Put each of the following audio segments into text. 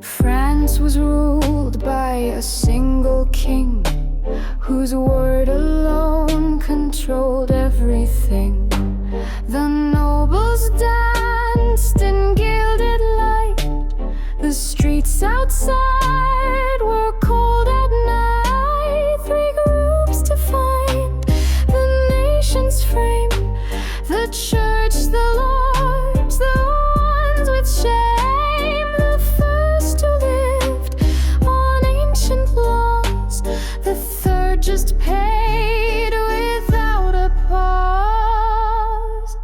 France was ruled by a single king, whose word alone controlled everything. The nobles danced in gilded light. The streets outside were cold at night. Three groups defined the nation's frame: the church, the lords, the ones with shame. The first who lived on ancient laws, the third just paid without a pause.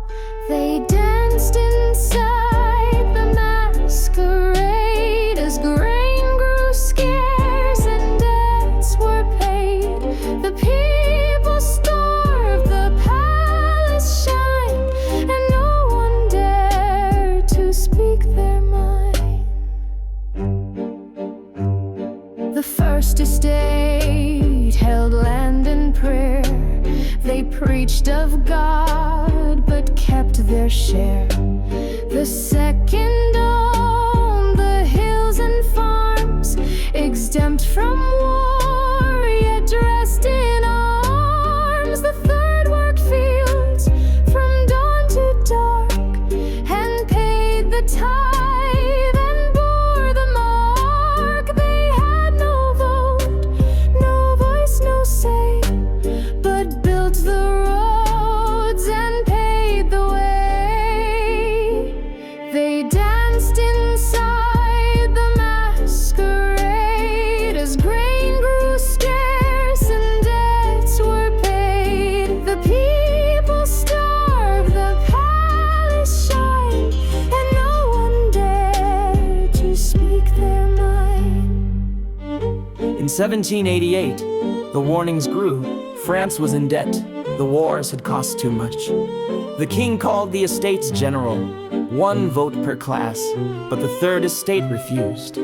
They danced inside the masquerade as grain grew scarce and debts were paid. The people starved, the palace shined, and no one dared to speak their mind. The first estate held land in prayer. They preached of God, but kept their share. The second owned the hills and farms, exempt from war, yet dressed in arms. The third worked fields from dawn to dark, and paid the tithe and bore the mark. They had no vote, no voice, no say, but built the roads and paid the way. They danced inside the masquerade as grain grew scarce and debts were paid. The people starved, the palace shined, and no one dared to speak their mind. In 1788, the warnings grew. France was in debt. The wars had cost too much. The king called the Estates General, 1 vote per class, but the Third Estate refused.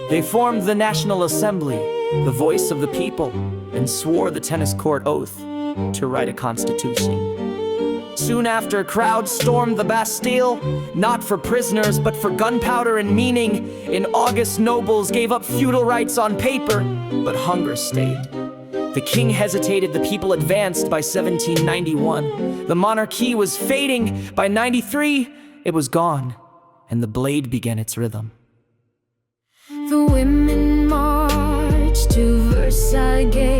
They formed the National Assembly, the voice of the people, and swore the tennis court oath to write a constitution. Soon after, crowds stormed the Bastille, not for prisoners, but for gunpowder and meaning. In August, nobles gave up feudal rights on paper, but hunger stayed. The king hesitated, the people advanced. By 1791, the monarchy was fading. By 93, it was gone, and the blade began its rhythm. The women marched to Versailles.